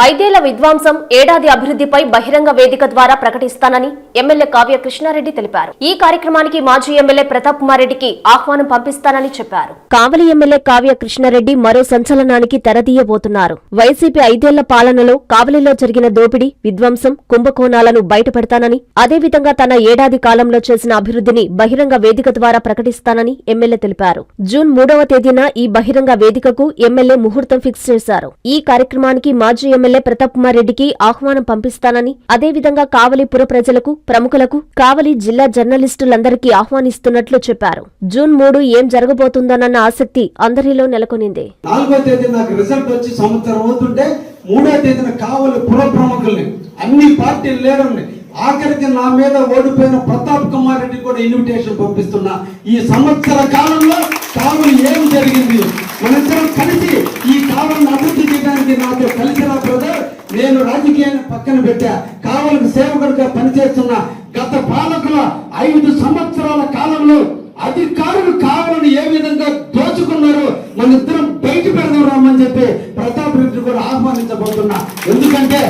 ఐదేళ్ల విధ్వంసం ఏడాది అభివృద్ధిపై బహిరంగ వేదిక ద్వారా ప్రకటిస్తానని ఎమ్మెల్యే కావ్య కృష్ణారెడ్డి తెలిపారు. ఈ కార్యక్రమానికి మాజీ ఎమ్మెల్యే ప్రతాప్ కుమార్ రెడ్డికి ఆహ్వానం పంపిస్తానని చెప్పారు. కావలి ఎమ్మెల్యే కావ్య కృష్ణారెడ్డి మరో సంచలనానికి తెరదీయబోతున్నారు. వైసీపీ ఐదేళ్ల పాలనలో కావలిలో జరిగిన దోపిడీ, విధ్వంసం, కుంభకోణాలను బయటపెడతానని, అదేవిధంగా తన ఏడాది కాలంలో చేసిన అభివృద్ధిని బహిరంగ వేదిక ద్వారా ప్రకటిస్తానని ఎమ్మెల్యే తెలిపారు. జూన్ 3వ తేదీన ఈ బహిరంగ వేదికకు ఎమ్మెల్యే ముహూర్తం ఫిక్స్ చేశారు. ఈ కార్యక్రమానికి మాజీ ఎమ్మెల్యే ప్రతాప్ కుమార్ రెడ్డికి ఆహ్వానం పంపిస్తానని, అదేవిధంగా కావలి పుర ప్రజలకు, ప్రముఖులకు, కావలి జిల్లా జర్నలిస్టులందరికీ ఆహ్వానిస్తున్నట్లు చెప్పారు. జూన్ 3 ఏం జరగబోతుందోనన్న ఆసక్తి అందరిలో నెలకొనింది. 4వ తేదీ నాకు రిజల్ట్ వచ్చి సంవత్సరం అవుతుంటే 3వ తేదీన కావలి పుర ప్రముఖుల్ని, అన్ని పార్టీలు లేరండి, ఆఖరికి నా మీద ఓడిపోయిన ప్రతాప్ కుమార్ రెడ్డి కూడా ఇన్విటేషన్ పంపిస్తున్నా. ఈ సంవత్సర కాలంలో కావలి ఏం జరిగింది, మనిద్దరం కలిసి ఈ కావలిని అభివృద్ధి చేయడానికి నాతో కలిసి రా బ్రదర్. నేను రాజకీయాన్ని పక్కన పెట్టా, కావలికి సేవకుడిగా పనిచేస్తున్న గత పాలకుల 5 సంవత్సరాల కాలంలో అధికారులు కావాలని ఏ విధంగా దోచుకున్నారో మనిద్దరం బయట పెడదాం రామని చెప్పి ప్రతాప్ రెడ్డి కూడా ఆహ్వానించబోతున్నా. ఎందుకంటే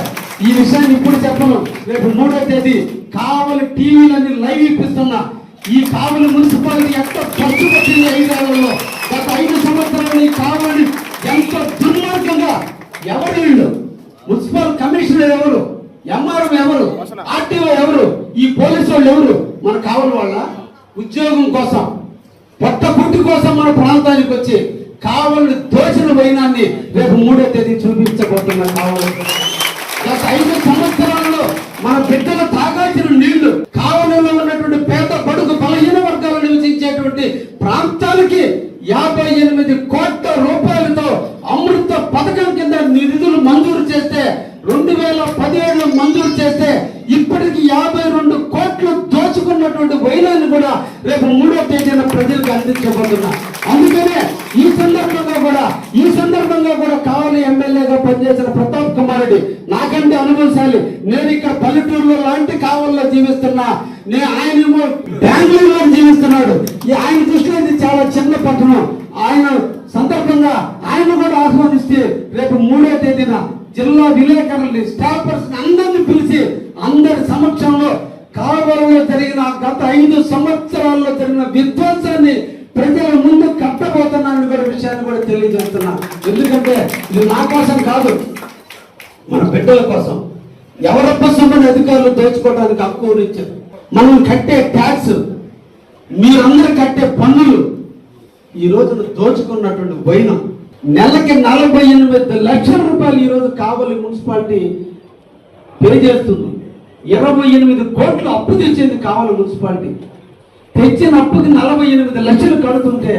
ఈ విషయాన్ని ఇప్పుడు చెప్పను, రేపు 3వ తేదీ కావలి టీవీలన్నీ లైవ్ ఇప్పిస్తున్నా. ఈ కావలి మున్సిపాలిటీ ఎంత ఖర్చు పెట్టింది 5 ఏళ్లలో, గత 5 సంవత్సరాలు ఈ కావలిని ఎంత దుర్మార్గంగా, ఎవరు వీళ్ళు, మున్సిపల్ కమిషనర్ ఎవరు, ఎంఆర్ఓ ఎవరు, ఆర్టీఓ ఎవరు, ఈ పోలీసు వాళ్ళు ఎవరు, మన కావలి వాళ్ళ ఉద్యోగం కోసం, పొట్ట పుట్టి కోసం మన ప్రాంతానికి వచ్చి కావలిని దోచిన వైనాన్ని రేపు 3వ తేదీ చూపించబోతున్న కావలి. గత 5 సంవత్సరాల్లో మన బిడ్డలు తాగాల్సిన నీళ్లు, కావలిలో ఉన్నటువంటి పేద బడుగు బలహీన వర్గాలు నివసించేటువంటి ప్రాంతాలకి 58 కోట్ల రూపాయలతో అమృత పథకం కింద నిధులు మంజూరు చేస్తే, 2017లో మంజూరు చేస్తే ఇప్పటికి 52 కోట్లు దోచుకున్నటువంటి వైనాన్ని కూడా రేపు 3వ తేదీన ప్రజలకు అందించబోతున్నా. అందుకనే ఈ సందర్భంగా కూడా కావలి ఎమ్మెల్యేగా పనిచేసిన ప్రతాప్ కుమార్ రెడ్డి నాకంటే అనుభవశాలి. నేను ఇక్కడ పల్లెటూరులో లాంటి కావలిలో జీవిస్తున్నా, ఆయనేమో బెంగళూరులో జీవిస్తున్నాడు. ఆయన దృష్టిలో ఇది చాలా చిన్న పట్టణం. ఆయన సందర్భంగా ఆయన కూడా ఆహ్వానిస్తే రేపు 3వ తేదీన జిల్లా విలేకరుల్ని, స్టాఫర్స్ అందరిని పిలిచి అందరి సమక్షంలో కావలిలో జరిగిన గత 5 సంవత్సరాల్లో జరిగిన విధ్వంసాన్ని ప్రజల ముందు కట్టబోతున్నాను కూడా విషయాన్ని కూడా తెలియజేస్తున్నా. ఎందుకంటే ఇది నా కోసం కాదు, మన బిడ్డల కోసం. ఎవరొక్క సొమ్మని అధికారులు దోచుకోవడానికి హక్కు ఇచ్చారు. మనం కట్టే ట్యాక్స్, మీరందరూ కట్టే పన్నులు ఈ రోజున దోచుకున్నటువంటి వైనం. నెలకి 48 లక్షల రూపాయలు ఈ రోజు కావలి మున్సిపాలిటీ పే చేస్తుంది. 28 కోట్లు అప్పు తెచ్చింది కావలి మున్సిపాలిటీ. తెచ్చిన అప్పుకి 48 లక్షలు కడుతుంటే,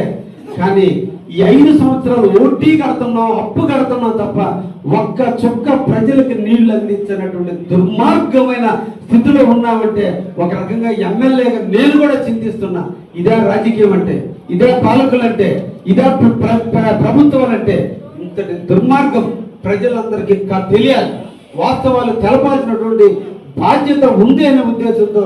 కానీ ఈ 5 సంవత్సరాలు ఓటీ కడుతున్నాం, అప్పు కడుతున్నాం తప్ప ఒక్క చుక్క ప్రజలకు నీళ్లు అందించినటువంటి దుర్మార్గమైన స్థితిలో ఉన్నామంటే ఒక రకంగా ఎమ్మెల్యేగా నేను కూడా చింతిస్తున్నా. ఇదే రాజకీయం అంటే, ఇదే పాలకులు అంటే, ఇదే ప్రభుత్వాలు అంటే. ఇంతటి దుర్మార్గం ప్రజలందరికీ తెలియాలి, వాస్తవాలు తెలపాల్సినటువంటి బాధ్యత ఉంది అనే ఉద్దేశంతో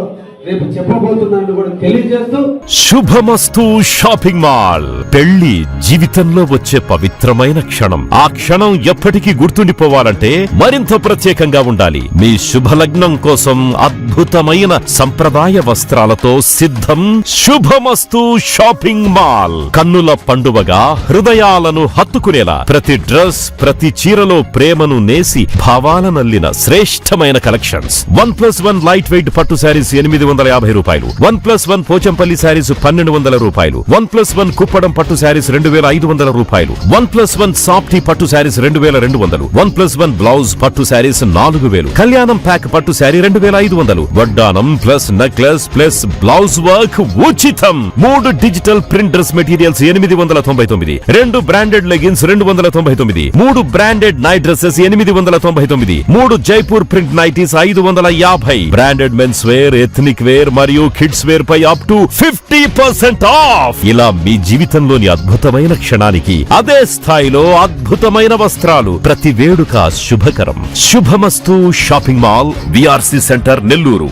రేపు చెప్పబోతున్నాను కూడా తెలియజేస్తూ, శుభమస్తు షాపింగ్ మాల్. పెళ్లి జీవితంలో వచ్చే పవిత్రమైన క్షణం. ఆ క్షణం ఎప్పటికీ గుర్తుండిపోవాలంటే మరింత ప్రత్యేకంగా ఉండాలి. మీ శుభలగ్నం కోసం అద్భుతమైన సంప్రదాయ వస్త్రాలతో సిద్ధం శుభమస్తు షాపింగ్ మాల్. కన్నుల పండువగా హృదయాలను హత్తుకునేలా ప్రతి డ్రెస్, ప్రతి చీరలో ప్రేమను నేసి భావాలనల్లిన శ్రేష్టమైన కలెక్షన్స్. 1+1 లైట్ వెయిట్ పట్టు శారీస్ 850 రూపాయలు, 1+1 పోచంపల్లి శారీస్ 1200 రూపాయలు, 1+1 కుప్పడం పట్టు శారీస్ 2500 రూపాయలు, 1+1 సాఫ్టీ పట్టు శారీస్ 2200, 1+1 బ్లౌజ్ పట్టు శారీస్ 4000, కళ్యాణం ప్యాక్ పట్టు శారీ 2500, వడ్డానం plus necklace plus blouse work ఉచితం. 3 digital print dress materials 899, 2 branded leggings 299, 3 branded night dresses 899, 3 Jaipur print nighties 550, branded men's wear, ethnic wear మరియు కిడ్స్ వేర్ పై అప్ టు 50% ఆఫ్. ఇలా మీ జీవితంలోని అద్భుతమైన క్షణానికి అదే స్థాయిలో అద్భుతమైన వస్త్రాలు. ప్రతి వేడుక శుభకరం. శుభమస్తు shopping mall, VRC centre, Nellore.